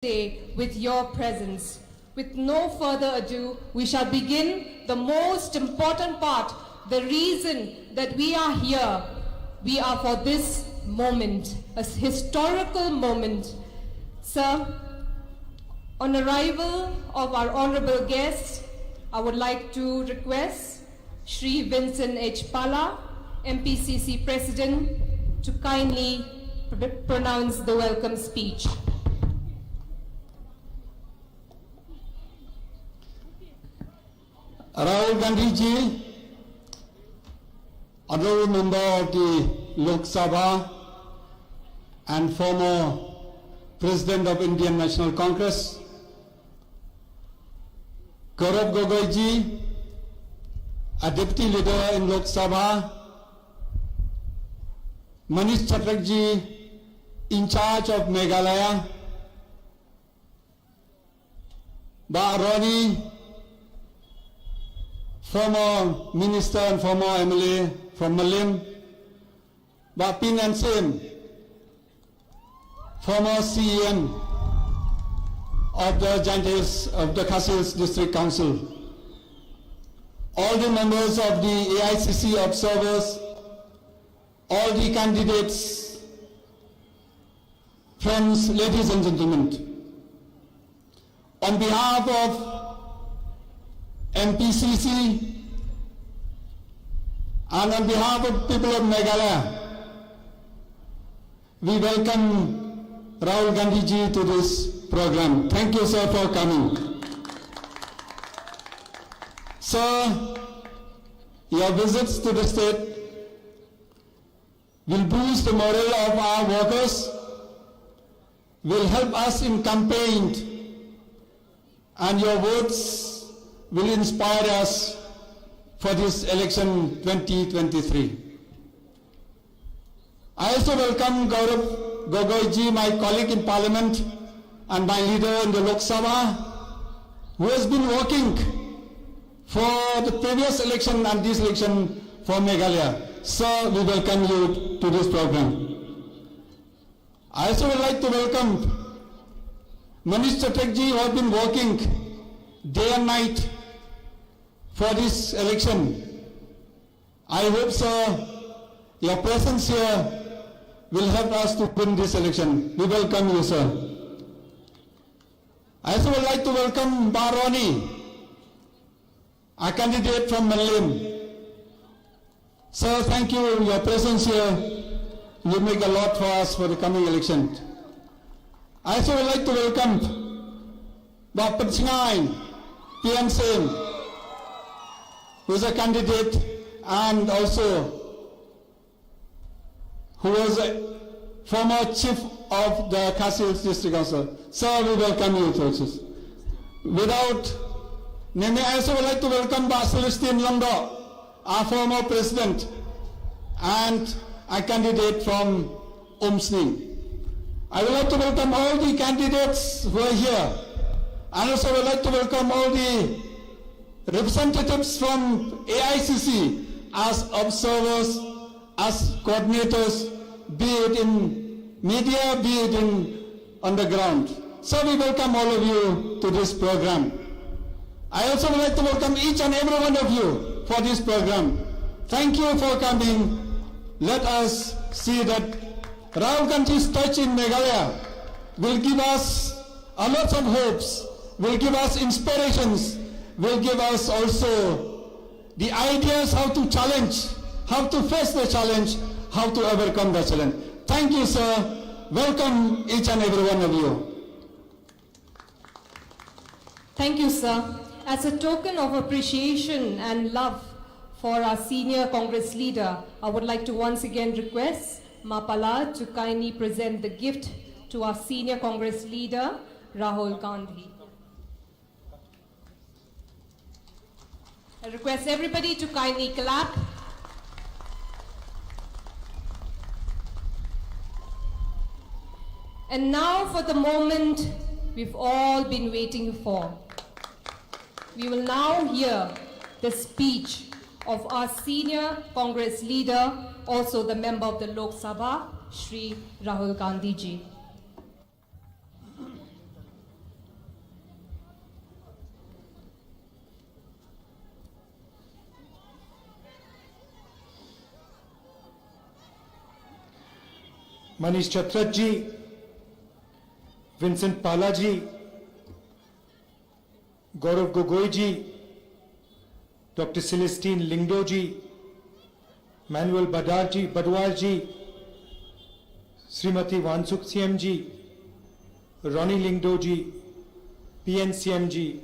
Day with your presence. With no further ado, we shall begin the most important part, the reason that we are here. We are for this moment, a historical moment. Sir, on arrival of our honorable guest, I would like to request Shri Vincent H. Pala, MPCC President, to kindly pronounce the welcome speech. Rahul Gandhi ji, honorable member of the Lok Sabha and former President of Indian National Congress, Gaurav Gogoi ji, a deputy leader in Lok Sabha, Manish Chatrak ji, in charge of Meghalaya, Rani, former minister and former MLA from Malim, Pin and Sim, former CEM of the Giant Hills of the Khasi Hills District Council, all the members of the AICC observers, all the candidates, friends, ladies and gentlemen, on behalf of MPCC and on behalf of people of Meghalaya, we welcome Rahul Gandhi ji to this program. Thank you, sir, for coming. Sir, your visits to the state will boost the morale of our workers, will help us in campaign, and your words will inspire us for this election 2023. I also welcome Gaurav Gogoi ji, my colleague in Parliament and my leader in the Lok Sabha, who has been working for the previous election and this election for Meghalaya. Sir, we welcome you to this program. I also would like to welcome Manish Chatrak ji, who have been working day and night for this election. I hope, sir, your presence here will help us to win this election. We welcome you, sir. I also would like to welcome Rani, a candidate from Malim. Sir, thank you. Your presence here will make a lot for us for the coming election. I also would like to welcome Dr. Singain, PM Sim, who is a candidate and also who was a former chief of the Khasi Hills District Council. Sir, we welcome you, folks. Without naming, I also would like to welcome Celestine Londo, our former president and a candidate from Umsning. I would like to welcome all the candidates who are here. And also would like to welcome all the representatives from AICC as observers, as coordinators, be it in media, be it on the ground. So we welcome all of you to this program. I also would like to welcome each and every one of you for this program. Thank you for coming. Let us see that Rahul Gandhi's touch in Meghalaya will give us a lot of hopes, will give us inspirations, will give us also the ideas how to challenge, how to face the challenge, how to overcome the challenge. Thank you, sir. Welcome each and every one of you. Thank you, sir. As a token of appreciation and love for our senior Congress leader, I would like to once again request Mapala to kindly present the gift to our senior Congress leader, Rahul Gandhi. I request everybody to kindly clap. And now for the moment we've all been waiting for. We will now hear the speech of our senior Congress leader, also the member of the Lok Sabha, Shri Rahul Gandhi ji. Manish Chatrat ji, Vincent Pala ji, Gaurav Gogoi ji, Dr. Celestine Lingdo ji, Manuel Badwar ji, Srimati Wansuk CM ji, Ronnie Lingdo ji, PNCM ji,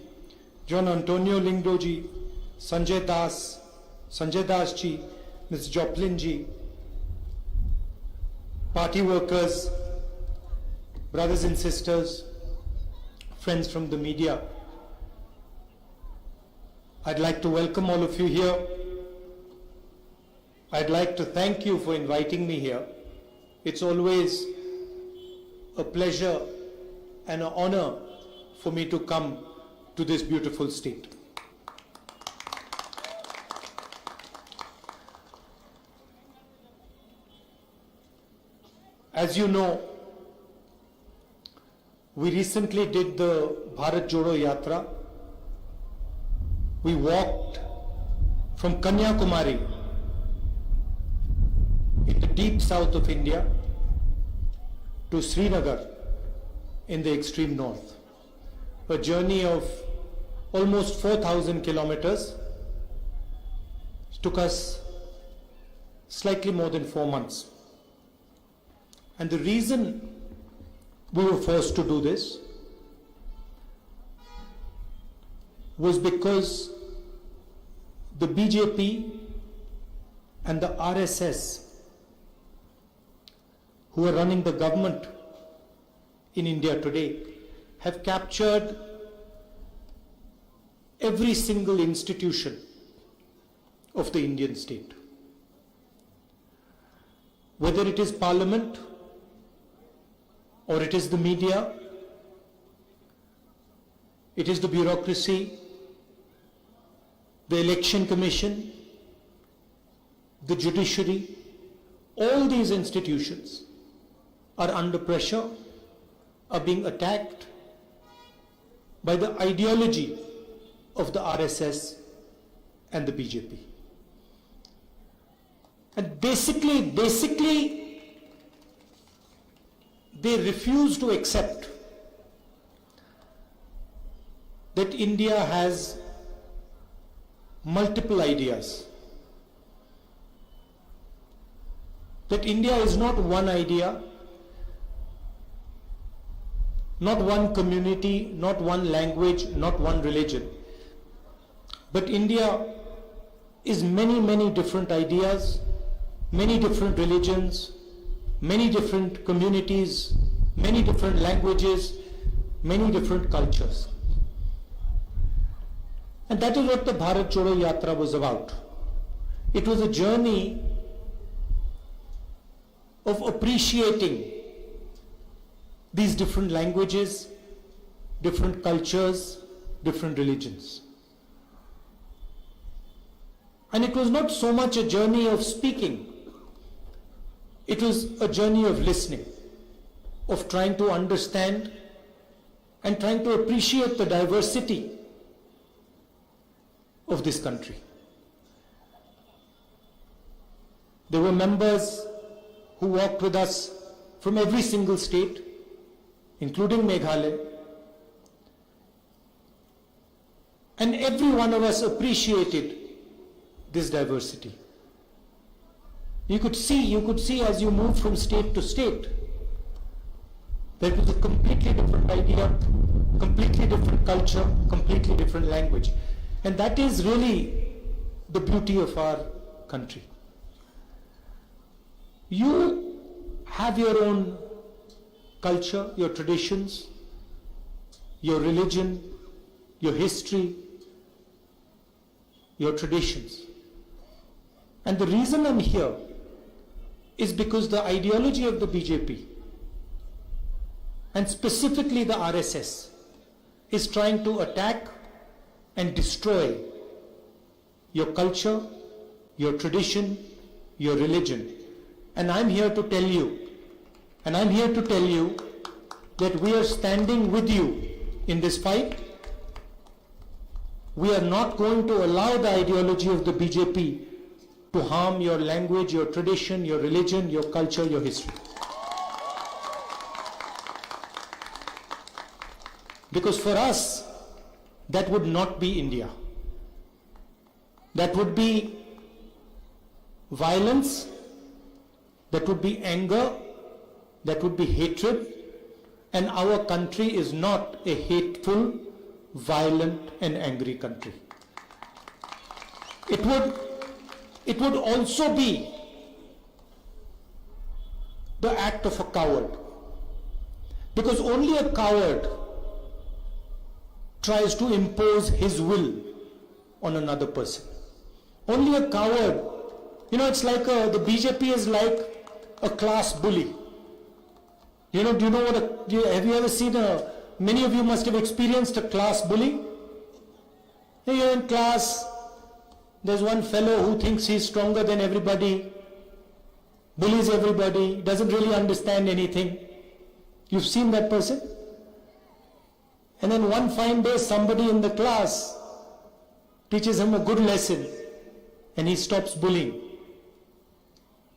John Antonio Lingdo ji, Sanjay Das ji, Ms. Joplin ji, party workers, brothers and sisters, friends from the media. I'd like to welcome all of you here. I'd like to thank you for inviting me here. It's always a pleasure and an honor for me to come to this beautiful state. As you know, we recently did the Bharat Jodo Yatra. We walked from Kanyakumari in the deep south of India to Srinagar in the extreme north. A journey of almost 4,000 kilometers. It took us slightly more than 4 months. And the reason we were forced to do this was because the BJP and the RSS, who are running the government in India today, have captured every single institution of the Indian state. Whether it is parliament, or it is the media, it is the bureaucracy, the election commission, the judiciary, all these institutions are under pressure, are being attacked by the ideology of the RSS and the BJP. And basically, they refuse to accept that India has multiple ideas. That India is not one idea, not one community, not one language, not one religion. But India is many, many different ideas, many different religions, many different communities, many different languages, many different cultures. And that is what the Bharat Jodo Yatra was about. It was a journey of appreciating these different languages, different cultures, different religions. And it was not so much a journey of speaking. It was a journey of listening, of trying to understand and trying to appreciate the diversity of this country. There were members who walked with us from every single state, including Meghalaya. And every one of us appreciated this diversity. You could see as you move from state to state, there was a completely different idea, completely different culture, completely different language. And that is really the beauty of our country. You have your own culture, your traditions, your religion, your history, your traditions. And the reason I'm here is because the ideology of the BJP, and specifically the RSS, is trying to attack and destroy your culture, your tradition, your religion. And I'm here to tell you, that we are standing with you in this fight. We are not going to allow the ideology of the BJP to harm your language, your tradition, your religion, your culture, your history. Because for us, that would not be India. That would be violence, that would be anger, that would be hatred, and our country is not a hateful, violent and angry country. It would also be the act of a coward, because only a coward tries to impose his will on another person. Only a coward, it's like the BJP is like a class bully. Do you know have you ever seen many of you must have experienced a class bully? You're in class, there's one fellow who thinks he's stronger than everybody, bullies everybody, doesn't really understand anything. You've seen that person? And then one fine day somebody in the class teaches him a good lesson and he stops bullying.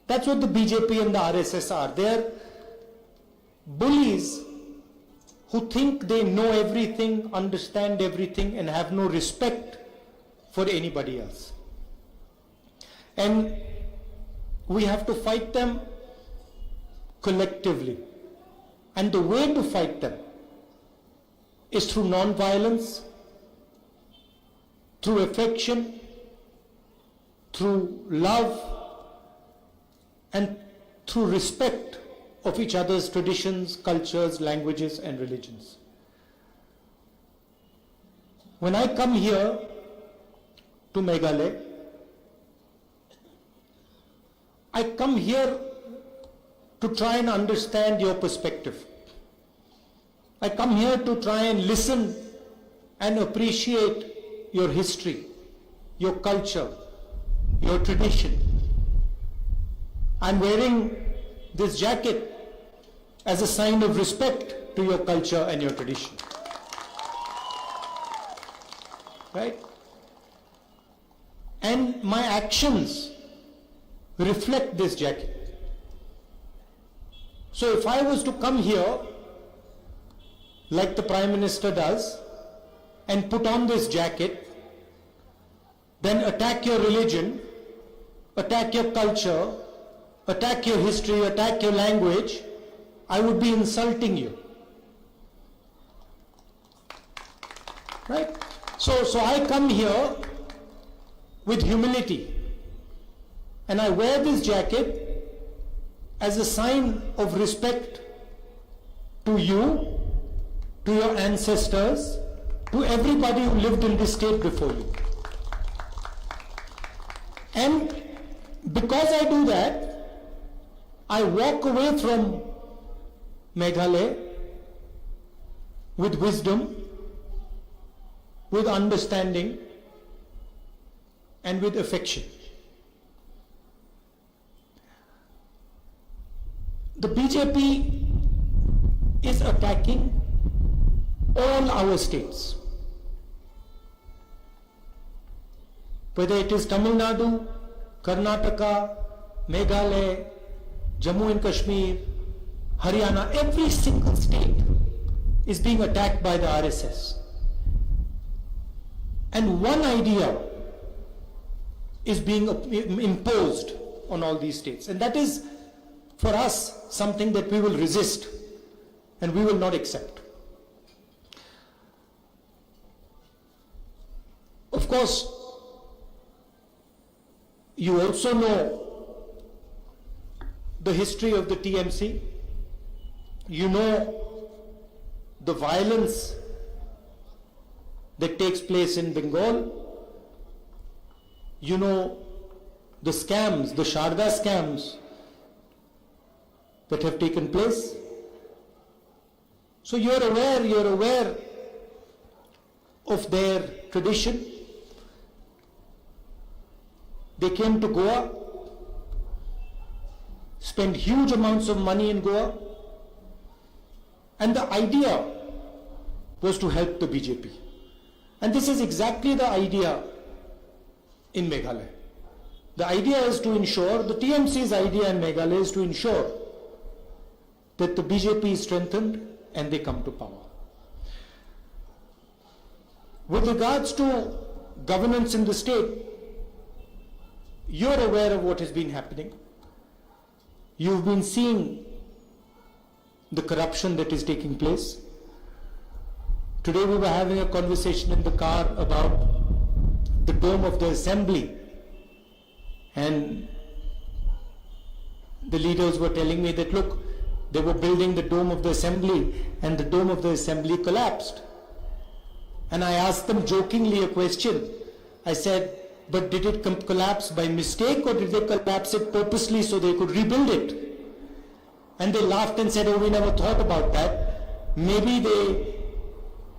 That's what the BJP and the RSS are. They're bullies who think they know everything, understand everything, and have no respect for anybody else. And we have to fight them collectively. And the way to fight them is through non-violence, through affection, through love, and through respect of each other's traditions, cultures, languages, and religions. When I come here to Meghalaya, I come here to try and understand your perspective. I come here to try and listen and appreciate your history, your culture, your tradition. I'm wearing this jacket as a sign of respect to your culture and your tradition. Right? And my actions reflect this jacket. So if I was to come here, like the Prime Minister does, and put on this jacket, then attack your religion, attack your culture, attack your history, attack your language, I would be insulting you. Right? So I come here with humility, and I wear this jacket as a sign of respect to you, to your ancestors, to everybody who lived in this state before you. And because I do that, I walk away from Meghalaya with wisdom, with understanding, and with affection. The BJP is attacking all our states. Whether it is Tamil Nadu, Karnataka, Meghalaya, Jammu and Kashmir, Haryana, every single state is being attacked by the RSS. And one idea is being imposed on all these states. And that is, for us, something that we will resist and we will not accept. Of course, you also know the history of the TMC. You know the violence that takes place in Bengal. You know the scams, the Sharda scams that have taken place. So you're aware of their tradition. They came to Goa, spent huge amounts of money in Goa, and the idea was to help the BJP. And this is exactly the idea in Meghalaya. The idea is to ensure, the TMC's idea in Meghalaya is to ensure that the BJP is strengthened and they come to power. With regards to governance in the state, you're aware of what has been happening. You've been seeing the corruption that is taking place. Today we were having a conversation in the car about the dome of the assembly, and the leaders were telling me that, look, they were building the dome of the assembly and the dome of the assembly collapsed. And I asked them jokingly a question. I said, but did it collapse by mistake, or did they collapse it purposely so they could rebuild it? And they laughed and said, oh, we never thought about that. Maybe they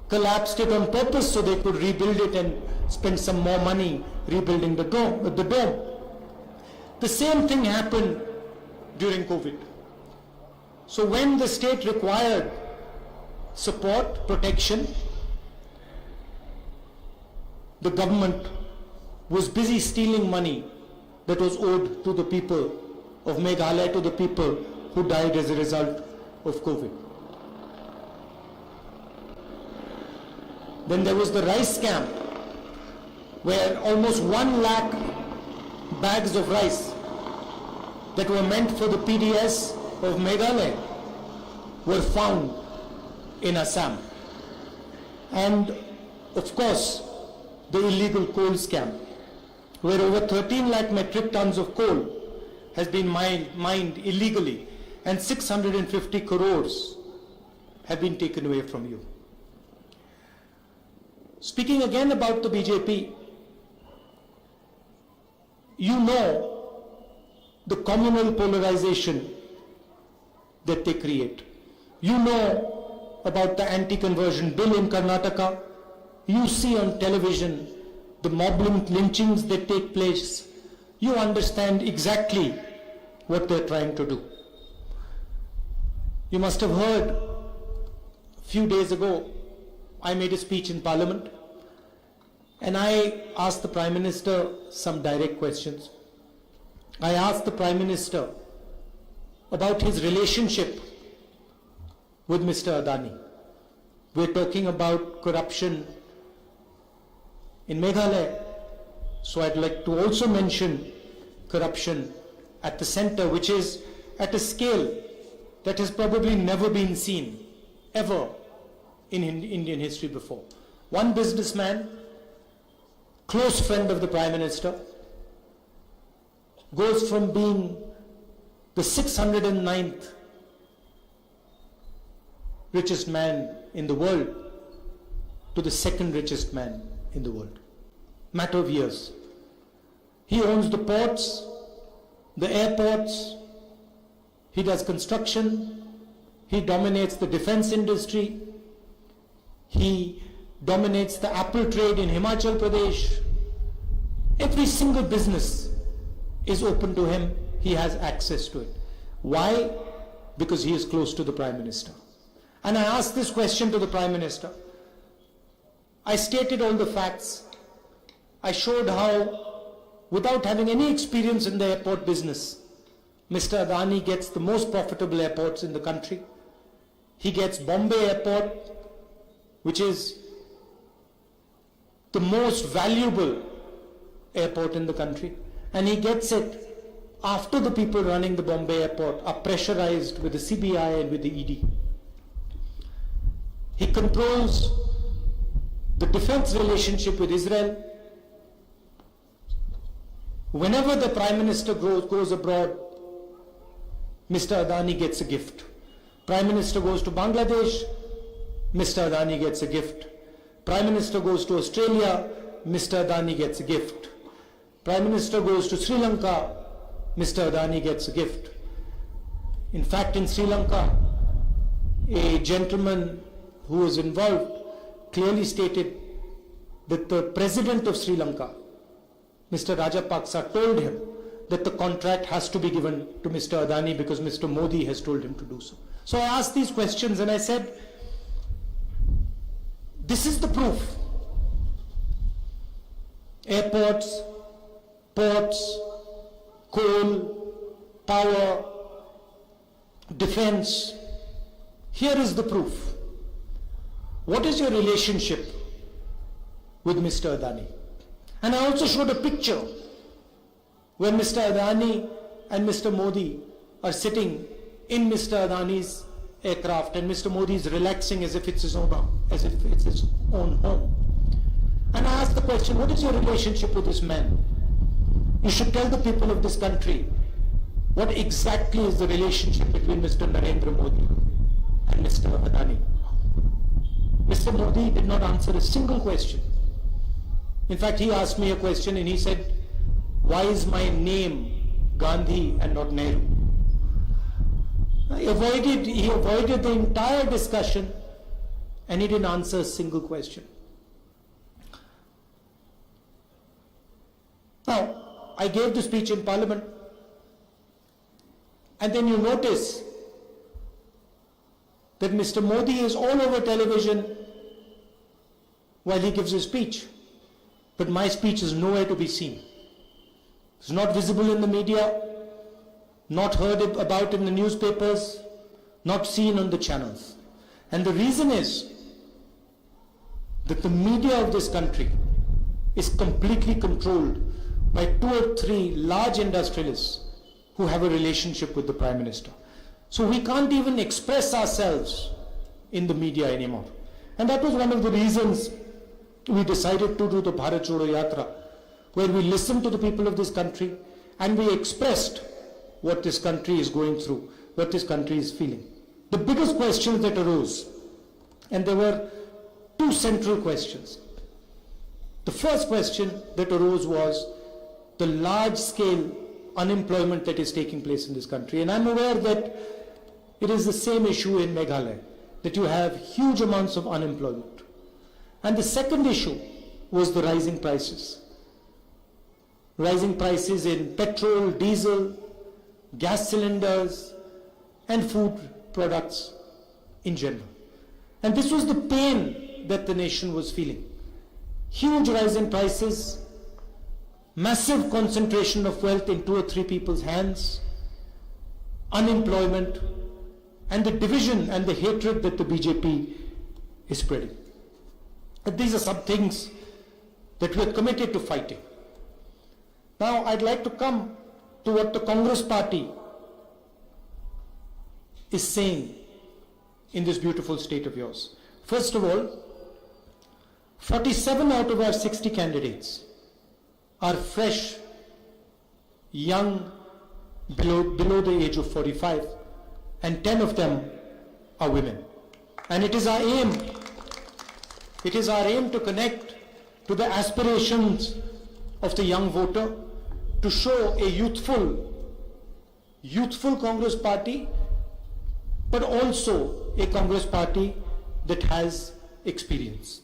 collapsed it on purpose so they could rebuild it and spend some more money rebuilding the dome. The same thing happened during COVID. So when the state required support, protection, the government was busy stealing money that was owed to the people of Meghalaya, to the people who died as a result of COVID. Then there was the rice scam, where almost 1 lakh bags of rice that were meant for the PDS of Meghalaya were found in Assam. And of course, the illegal coal scam, where over 13 lakh metric tons of coal has been mined illegally, and 650 crores have been taken away from you. Speaking again about the BJP, you know the communal polarization that they create. You know about the anti-conversion bill in Karnataka. You see on television the mob lynchings that take place. You understand exactly what they're trying to do. You must have heard a few days ago, I made a speech in Parliament, and I asked the Prime Minister some direct questions. I asked the Prime Minister about his relationship with Mr. Adani. We're talking about corruption in Meghalaya, so I'd like to also mention corruption at the center, which is at a scale that has probably never been seen ever in Indian history before. One businessman, close friend of the Prime Minister, goes from being the 609th richest man in the world to the second richest man in the world. Matter of years. He owns the ports, the airports, he does construction, he dominates the defense industry, he dominates the apple trade in Himachal Pradesh. Every single business is open to him, he has access to it. Why? Because he is close to the Prime Minister. And I asked this question to the Prime Minister. I stated all the facts. I showed how, without having any experience in the airport business, Mr. Adani gets the most profitable airports in the country. He gets Bombay Airport, which is the most valuable airport in the country, and he gets it after the people running the Bombay Airport are pressurized with the CBI and with the ED. He controls the defense relationship with Israel. Whenever the Prime Minister goes abroad, Mr. Adani gets a gift. Prime Minister goes to Bangladesh, Mr. Adani gets a gift. Prime Minister goes to Australia, Mr. Adani gets a gift. Prime Minister goes to Sri Lanka, Mr. Adani gets a gift. In fact, in Sri Lanka, a gentleman who was involved clearly stated that the President of Sri Lanka, Mr. Rajapaksa, told him that the contract has to be given to Mr. Adani because Mr. Modi has told him to do so. So I asked these questions and I said, this is the proof. Airports, ports, coal, power, defense. Here is the proof. What is your relationship with Mr. Adani. And I also showed a picture where Mr. Adani and Mr. Modi are sitting in Mr. Adani's aircraft and Mr. Modi is relaxing as if it's his own home. And I asked the question, what is your relationship with this man? You should tell the people of this country what exactly is the relationship between Mr. Narendra Modi and Mr. Adani. Mr. Modi did not answer a single question. In fact, he asked me a question and he said, why is my name Gandhi and not Nehru? He avoided the entire discussion and he didn't answer a single question. Now, I gave the speech in Parliament, and then you notice that Mr. Modi is all over television while he gives his speech, but my speech is nowhere to be seen. It's not visible in the media, not heard about in the newspapers, not seen on the channels. And the reason is that the media of this country is completely controlled by 2 or 3 large industrialists who have a relationship with the Prime Minister. So we can't even express ourselves in the media anymore. And that was one of the reasons we decided to do the Bharat Jodo Yatra, where we listened to the people of this country and we expressed what this country is going through, what this country is feeling. The biggest questions that arose, and there were 2 central questions. The first question that arose was the large-scale unemployment that is taking place in this country. And I'm aware that it is the same issue in Meghalaya, that you have huge amounts of unemployment. And the second issue was the rising prices. Rising prices in petrol, diesel, gas cylinders, and food products in general. And this was the pain that the nation was feeling. Huge rise in prices, massive concentration of wealth in 2 or 3 people's hands, unemployment, and the division and the hatred that the BJP is spreading. But these are some things that we are committed to fighting. Now I'd like to come to what the Congress party is saying in this beautiful state of yours. First of all, 47 out of our 60 candidates are fresh, young, below the age of 45, and 10 of them are women. And it is our aim to connect to the aspirations of the young voter, to show a youthful Congress party, but also a Congress party that has experience.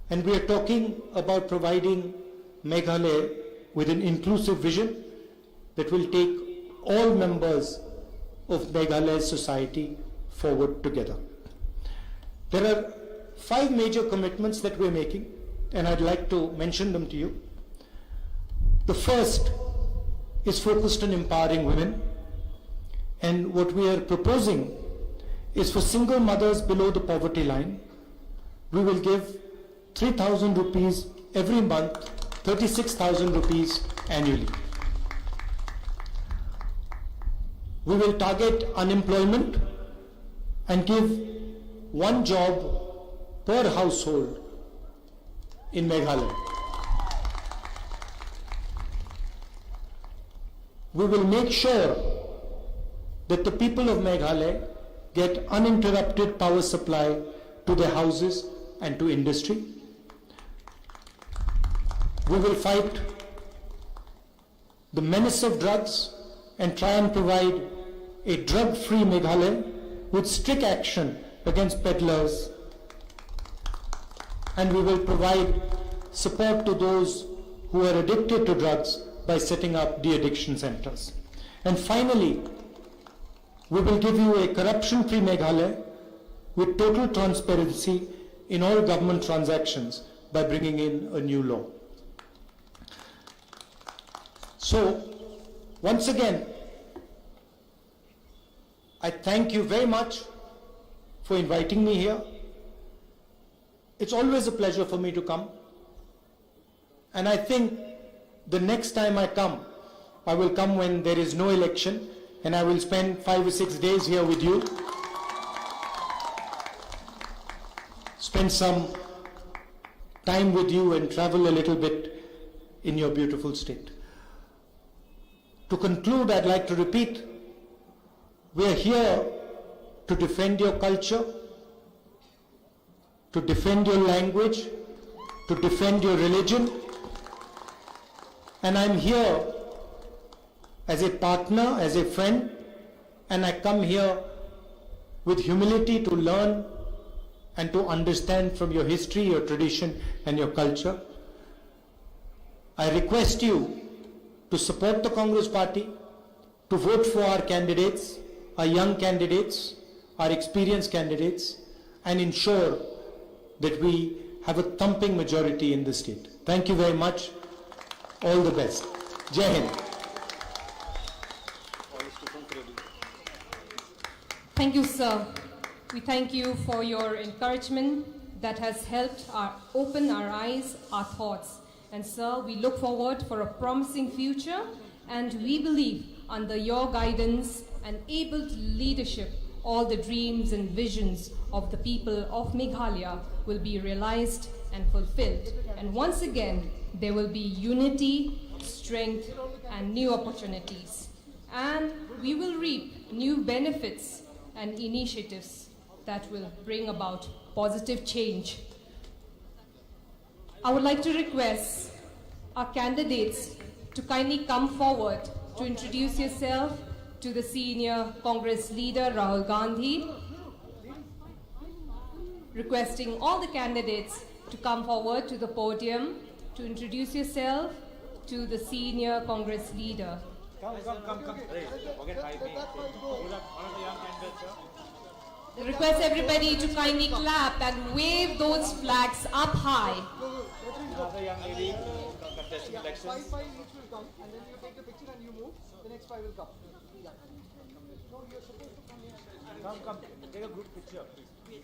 And we are talking about providing Meghalaya with an inclusive vision that will take all members of Meghalaya's society forward together. There are 5 major commitments that we're making, and I'd like to mention them to you. The first is focused on empowering women, and what we are proposing is for single mothers below the poverty line, we will give 3,000 rupees every month, 36,000 rupees annually. We will target unemployment and give 1 job per household in Meghalaya. We will make sure that the people of Meghalaya get uninterrupted power supply to their houses and to industry. We will fight the menace of drugs and try and provide a drug-free Meghalaya with strict action against peddlers. And we will provide support to those who are addicted to drugs by setting up de-addiction centers. And finally, we will give you a corruption-free Meghalaya with total transparency in all government transactions by bringing in a new law. So, once again, I thank you very much for inviting me here. it's always a pleasure for me to come. And I think the next time I come, I will come when there is no election, and I will spend 5 or 6 days here with you. Spend some time with you and travel a little bit in your beautiful state. To conclude, I'd like to repeat, we are here to defend your culture, to defend your language, to defend your religion. And I'm here as a partner, as a friend, and I come here with humility to learn and to understand from your history, your tradition, and your culture. I request you to support the Congress Party, to vote for our candidates, our young candidates, our experienced candidates, and ensure that we have a thumping majority in the state. Thank you very much. All the best. Jai Hind. Thank you, sir. We thank you for your encouragement that has helped open our eyes, our thoughts. And sir, we look forward for a promising future, and we believe under your guidance and able leadership, all the dreams and visions of the people of Meghalaya will be realized and fulfilled. And once again, there will be unity, strength, and new opportunities. And we will reap new benefits and initiatives that will bring about positive change. I would like to request our candidates to kindly come forward to introduce yourself to the senior Congress leader, Rahul Gandhi. Requesting all the candidates to come forward to the podium to introduce yourself to the senior Congress leader. Request everybody to kindly clap and wave those flags up high. Another young lady contesting elections. 5 each will come, and then you take a picture and you move. The next 5 will come. Yeah. No, you're supposed to come here. Come. Take a group picture, please.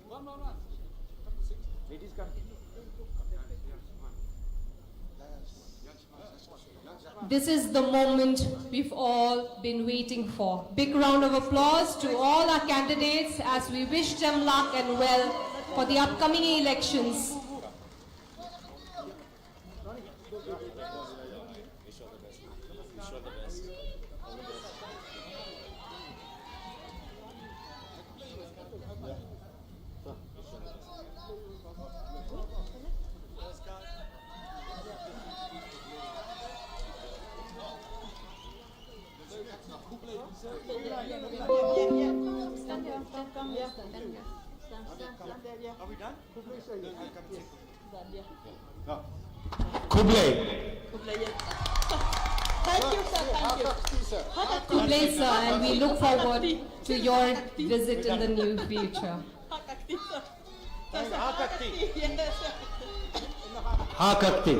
One. Ladies, come. This is the moment we've all been waiting for. Big round of applause to all our candidates as we wish them luck and well for the upcoming elections. Are we done? Kublai. Thank you, sir. Kublai, sir, and we look forward to your visit in the near future. Ha Kakti.